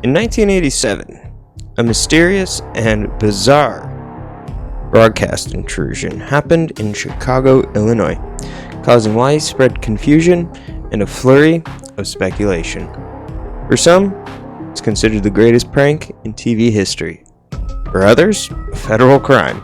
In 1987, a mysterious and bizarre broadcast intrusion happened in Chicago, Illinois, causing widespread confusion and a flurry of speculation. For some, it's considered the greatest prank in TV history. For others, a federal crime,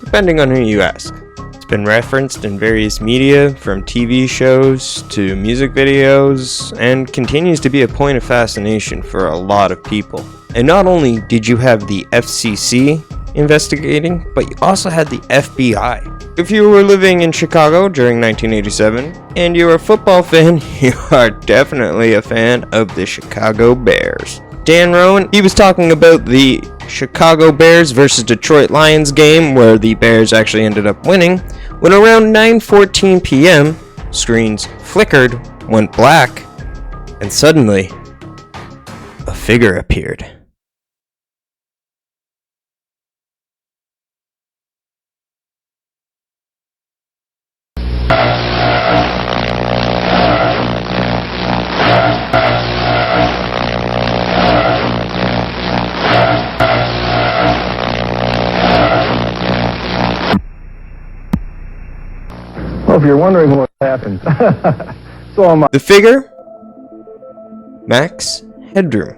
depending on who you ask. It's been referenced in various media, from TV shows to music videos, and continues to be a point of fascination for a lot of people. And not only did you have the FCC investigating, but you also had the FBI. If you were living in Chicago during 1987 and you're a football fan, you are definitely a fan of the Chicago Bears. Dan Rowan, he was talking about the Chicago Bears versus Detroit Lions game where the Bears actually ended up winning, when around 9:14 p.m., screens flickered, went black, and suddenly, a figure appeared. Well, if you're wondering what happened, so am I. The figure? Max Headroom.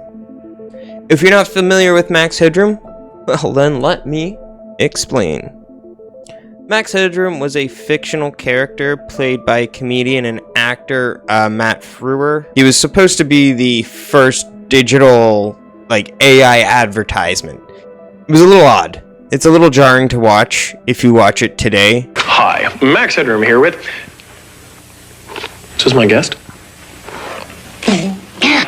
If you're not familiar with Max Headroom, well then let me explain. Max Headroom was a fictional character played by comedian and actor Matt Frewer. He was supposed to be the first digital, AI advertisement. It was a little odd. It's a little jarring to watch if you watch it today. Hi, Max Headroom here with... Is this my guest?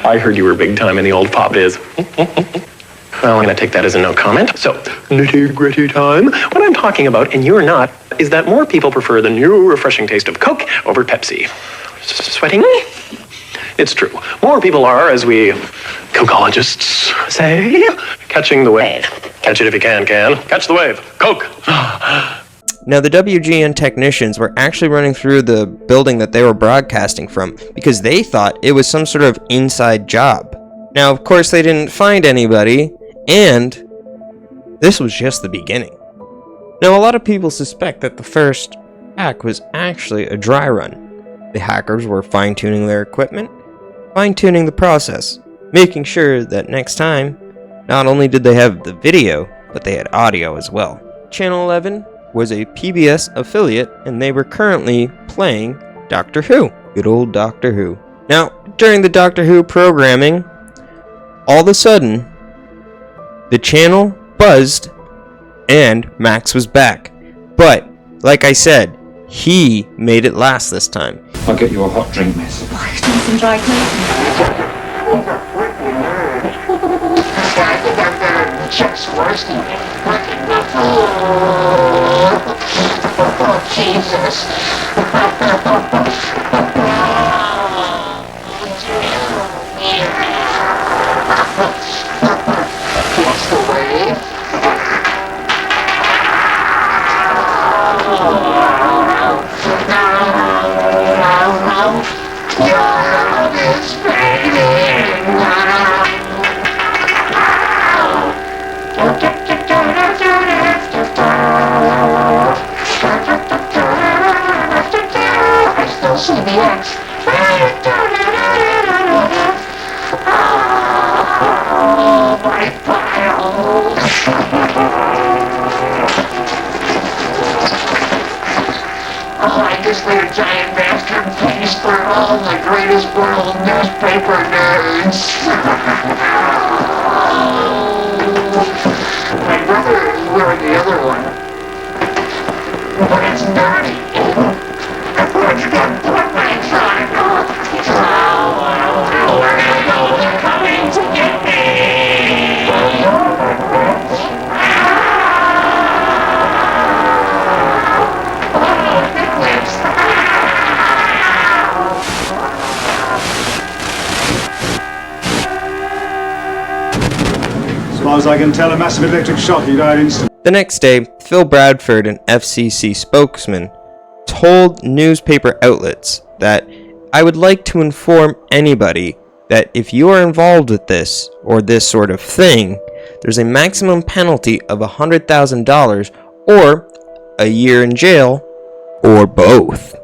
I heard you were big time in the old pop biz. Well, I'm going to take that as a no comment. So, nitty-gritty time. What I'm talking about, and you're not, is that more people prefer the new refreshing taste of Coke over Pepsi. Sweating? It's true. More people are, as we Cokeologists say, catching the wave. Catch it if you can. Catch the wave. Coke. Now, the WGN technicians were actually running through the building that they were broadcasting from because they thought it was some sort of inside job. Now, of course, they didn't find anybody, and this was just the beginning. Now, a lot of people suspect that the first hack was actually a dry run. The hackers were fine-tuning their equipment, fine-tuning the process, making sure that next time, not only did they have the video, but they had audio as well. Channel 11 was a PBS affiliate, and they were currently playing Doctor Who. Good old Doctor Who. Now, during the Doctor Who programming, all of a sudden, the channel buzzed, and Max was back. But, like I said, he made it last this time. I'll get you a hot drink, miss. Nice and dry clean. Oh, Jesus. What's the way? It's fading. I still see the X. Oh, my pile. Oh, I guess they're a giant masterpiece for all the greatest world newspaper nerds. My brother is wearing the other one. But it's naughty. I thought you got portraits on. Oh, where do I go? They're coming to get me. Oh, the clips. As far as I can tell, a massive electric shock. He died instantly. The next day, Phil Bradford, an FCC spokesman, told newspaper outlets that I would like to inform anybody that if you are involved with this or this sort of thing, there's a maximum penalty of $100,000 or a year in jail or both.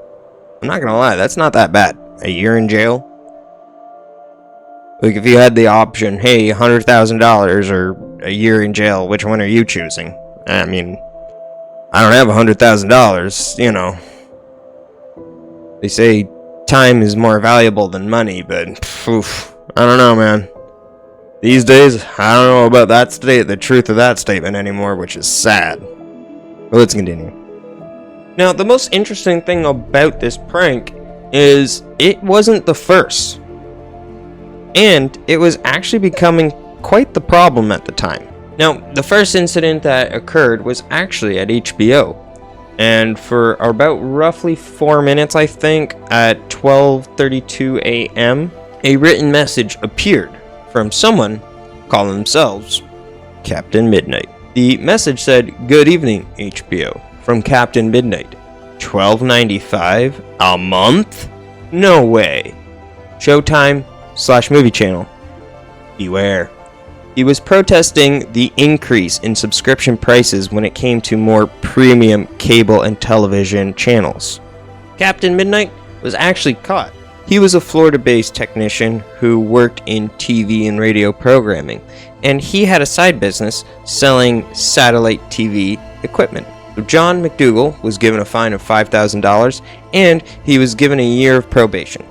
I'm not gonna lie, that's not that bad. A year in jail? Like, if you had the option, hey, $100,000 or a year in jail, which one are you choosing? I mean, I don't have $100,000, you know. They say time is more valuable than money, but I don't know, man. These days, I don't know about the truth of that statement anymore, which is sad. But let's continue. Now, the most interesting thing about this prank is it wasn't the first. And it was actually becoming quite the problem at the time. Now, the first incident that occurred was actually at HBO. And for about roughly 4 minutes, I think, at 12:32 a.m., a written message appeared from someone calling themselves Captain Midnight. The message said, "Good evening, HBO, from Captain Midnight. $12.95 a month? No way. Showtime/movie channel. Beware." He was protesting the increase in subscription prices when it came to more premium cable and television channels. Captain Midnight was actually caught. He was a Florida-based technician who worked in TV and radio programming, and he had a side business selling satellite TV equipment. So John McDougal was given a fine of $5,000, and he was given a year of probation.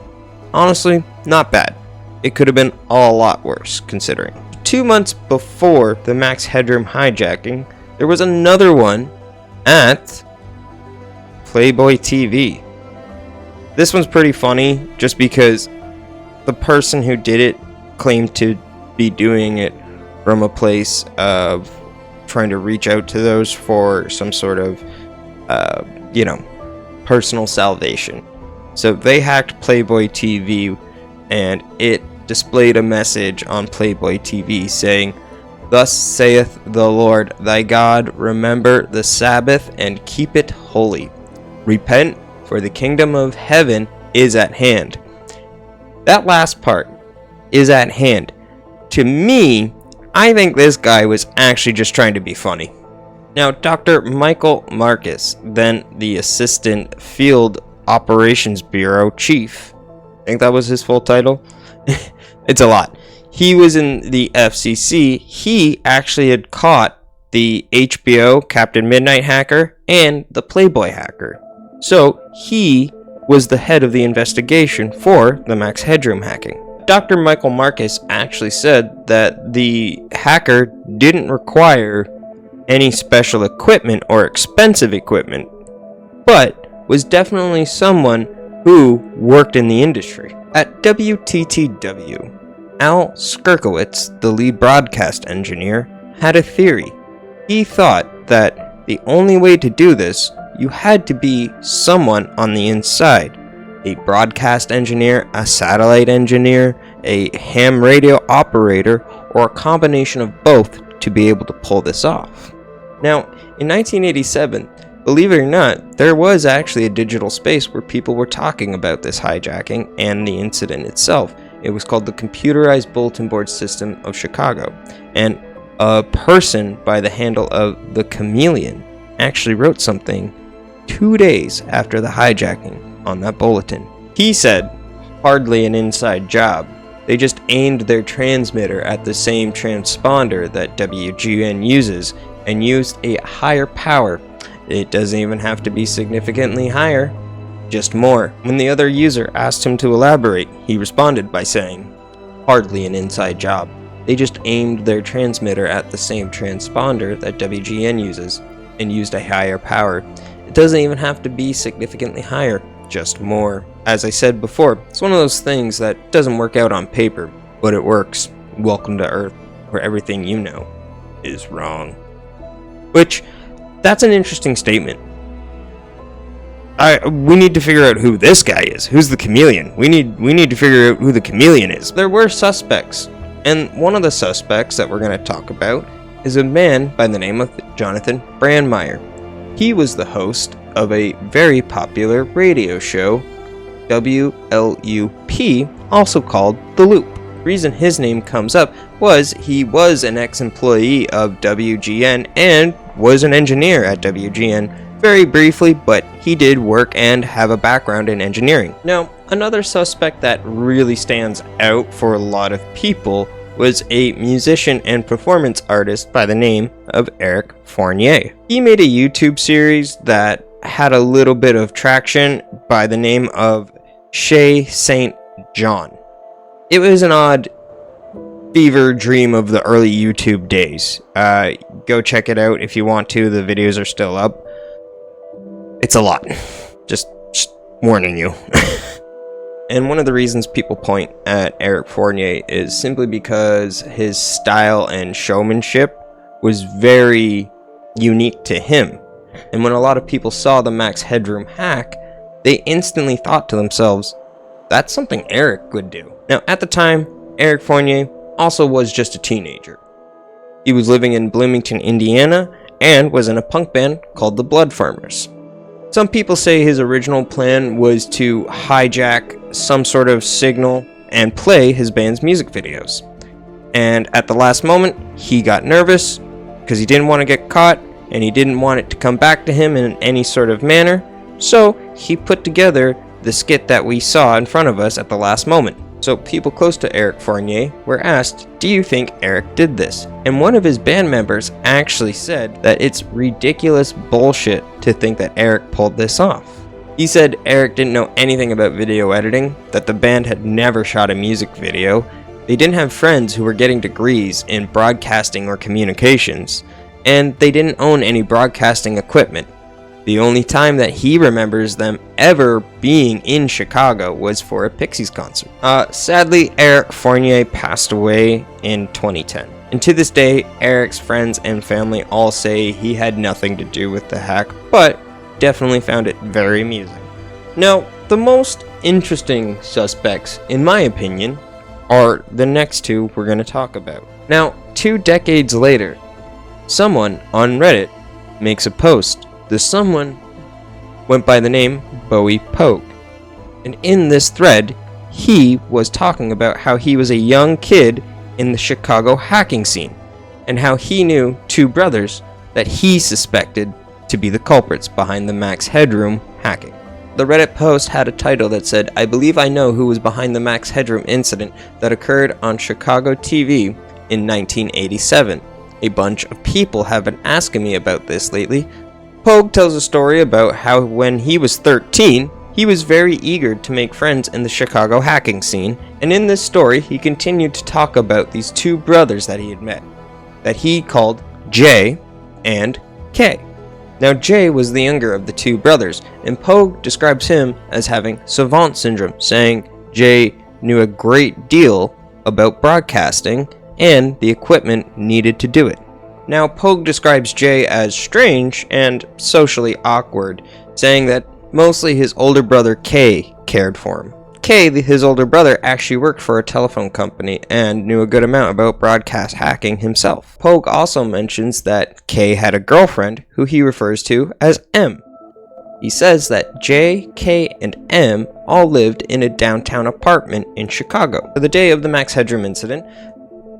Honestly, not bad. It could have been a lot worse, considering. 2 months before the Max Headroom hijacking, there was another one at Playboy TV. This one's pretty funny just because the person who did it claimed to be doing it from a place of trying to reach out to those for some sort of, personal salvation. So they hacked Playboy TV, and it displayed a message on Playboy TV saying, "Thus saith the Lord thy God, remember the Sabbath and keep it holy. Repent, for the kingdom of heaven is at hand." That last part, "is at hand," to me, I think this guy was actually just trying to be funny. Now, Dr. Michael Marcus, then the Assistant Field Operations Bureau Chief, I think that was his full title. It's a lot. He was in the FCC. He actually had caught the HBO Captain Midnight hacker and the Playboy hacker. So he was the head of the investigation for the Max Headroom hacking. Dr. Michael Marcus actually said that the hacker didn't require any special equipment or expensive equipment, but was definitely someone who worked in the industry. At WTTW, Al Skirkowitz, the lead broadcast engineer, had a theory. He thought that the only way to do this, you had to be someone on the inside. A broadcast engineer, a satellite engineer, a ham radio operator, or a combination of both to be able to pull this off. Now, in 1987, believe it or not, there was actually a digital space where people were talking about this hijacking and the incident itself. It was called the Computerized Bulletin Board System of Chicago, and a person by the handle of The Chameleon actually wrote something 2 days after the hijacking on that bulletin. He said, "Hardly an inside job. They just aimed their transmitter at the same transponder that WGN uses and used a higher power. It doesn't even have to be significantly higher, just more." When the other user asked him to elaborate, he responded by saying, "Hardly an inside job. They just aimed their transmitter at the same transponder that WGN uses and used a higher power. It doesn't even have to be significantly higher, just more." As I said before, it's one of those things that doesn't work out on paper, but it works. Welcome to Earth, where everything you know is wrong. Which, that's an interesting statement. We need to figure out who this guy is. Who's the Chameleon? We need to figure out who the Chameleon is. There were suspects, and one of the suspects that we're going to talk about is a man by the name of Jonathan Brandmeier. He was the host of a very popular radio show, WLUP, also called The Loop. reason his name comes up was he was an ex-employee of WGN and was an engineer at WGN very briefly, but he did work and have a background in engineering. Now, another suspect that really stands out for a lot of people was a musician and performance artist by the name of Eric Fournier. He made a YouTube series that had a little bit of traction by the name of Chez St. John. It was an odd fever dream of the early YouTube days. Go check it out if you want to. The videos are still up. It's a lot. Just warning you. And one of the reasons people point at Eric Fournier is simply because his style and showmanship was very unique to him. And when a lot of people saw the Max Headroom hack, they instantly thought to themselves, that's something Eric would do. Now, at the time, Eric Fournier also was just a teenager. He was living in Bloomington, Indiana, and was in a punk band called the Blood Farmers. Some people say his original plan was to hijack some sort of signal and play his band's music videos. And at the last moment, he got nervous because he didn't want to get caught and he didn't want it to come back to him in any sort of manner. So he put together the skit that we saw in front of us at the last moment. So people close to Eric Fournier were asked, do you think Eric did this? And one of his band members actually said that it's ridiculous bullshit to think that Eric pulled this off. He said Eric didn't know anything about video editing, that the band had never shot a music video, they didn't have friends who were getting degrees in broadcasting or communications, and they didn't own any broadcasting equipment. The only time that he remembers them ever being in Chicago was for a Pixies concert. Sadly, Eric Fournier passed away in 2010. And to this day, Eric's friends and family all say he had nothing to do with the hack, but definitely found it very amusing. Now, the most interesting suspects, in my opinion, are the next two we're going to talk about. Now, 2 decades later, someone on Reddit makes a post. The someone went by the name Bowie Pogue. And in this thread, he was talking about how he was a young kid in the Chicago hacking scene, and how he knew 2 brothers that he suspected to be the culprits behind the Max Headroom hacking. The Reddit post had a title that said, I believe I know who was behind the Max Headroom incident that occurred on Chicago TV in 1987. A bunch of people have been asking me about this lately. Pogue tells a story about how when he was 13, he was very eager to make friends in the Chicago hacking scene, and in this story he continued to talk about these 2 brothers that he had met, that he called J and K. Now J was the younger of the 2 brothers, and Pogue describes him as having savant syndrome, saying J knew a great deal about broadcasting and the equipment needed to do it. Now, Pogue describes J as strange and socially awkward, saying that mostly his older brother K cared for him. K, his older brother, actually worked for a telephone company and knew a good amount about broadcast hacking himself. Pogue also mentions that K had a girlfriend who he refers to as M. He says that J, K, and M all lived in a downtown apartment in Chicago. For the day of the Max Headroom incident,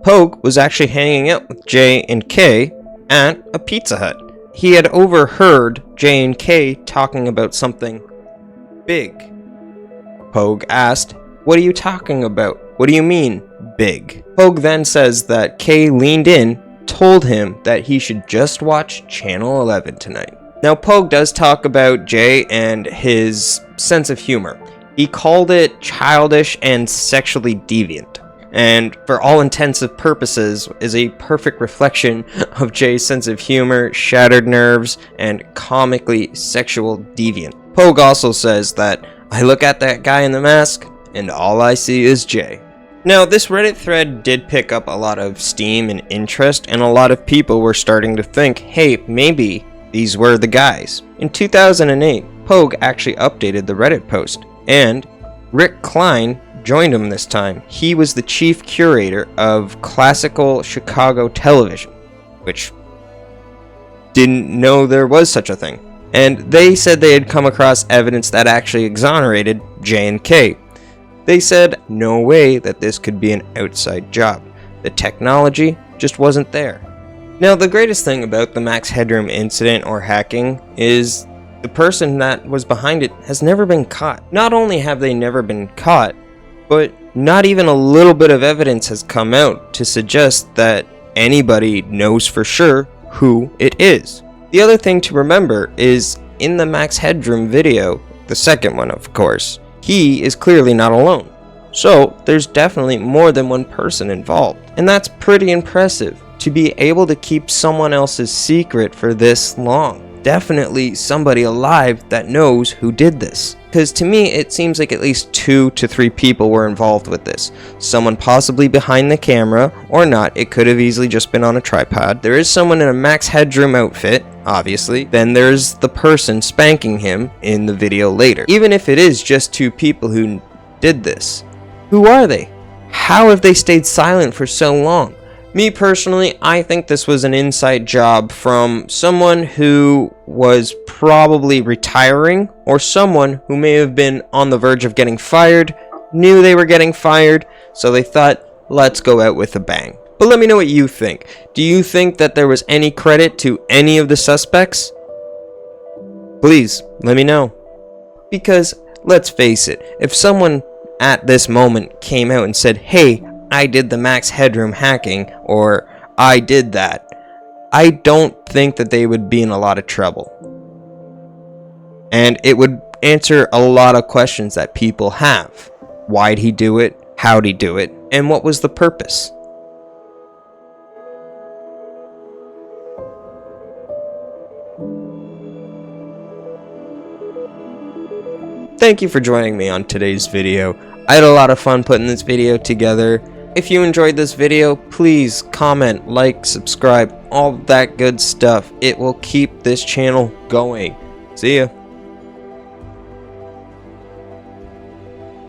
Pogue was actually hanging out with J and K at a Pizza Hut. He had overheard J and K talking about something big. Pogue asked, what are you talking about? What do you mean, big? Pogue then says that K leaned in, told him that he should just watch Channel 11 tonight. Now, Pogue does talk about J and his sense of humor. He called it childish and sexually deviant, and for all intents and purposes is a perfect reflection of Jay's sense of humor, shattered nerves, and comically sexual deviant. Pogue also says that, I look at that guy in the mask, and all I see is Jay. Now, this Reddit thread did pick up a lot of steam and interest, and a lot of people were starting to think, hey, maybe these were the guys. In 2008, Pogue actually updated the Reddit post, and Rick Klein joined him this time. He was the chief curator of classical Chicago television, which didn't know there was such a thing. And they said they had come across evidence that actually exonerated J and K. They said no way that this could be an outside job. The technology just wasn't there. Now, the greatest thing about the Max Headroom incident or hacking is the person that was behind it has never been caught. Not only have they never been caught, but not even a little bit of evidence has come out to suggest that anybody knows for sure who it is. The other thing to remember is in the Max Headroom video, the second one of course, he is clearly not alone. So there's definitely more than one person involved. And that's pretty impressive to be able to keep someone else's secret for this long. Definitely somebody alive that knows who did this. Because to me, it seems like at least 2 to 3 people were involved with this. Someone possibly behind the camera, or not. It could have easily just been on a tripod. There is someone in a Max Headroom outfit, obviously. Then there's the person spanking him in the video later. Even if it is just 2 people who did this, who are they? How have they stayed silent for so long? Me personally, I think this was an inside job from someone who was probably retiring, or someone who may have been on the verge of getting fired, knew they were getting fired, so they thought, let's go out with a bang. But let me know what you think. Do you think that there was any credit to any of the suspects? Please, let me know. Because, let's face it, if someone at this moment came out and said, hey, I did the Max Headroom hacking, or I did that, I don't think that they would be in a lot of trouble. And it would answer a lot of questions that people have. Why'd he do it? How'd he do it? And what was the purpose? Thank you for joining me on today's video. I had a lot of fun putting this video together. If you enjoyed this video, please comment, like, subscribe, all that good stuff. It will keep this channel going. See ya.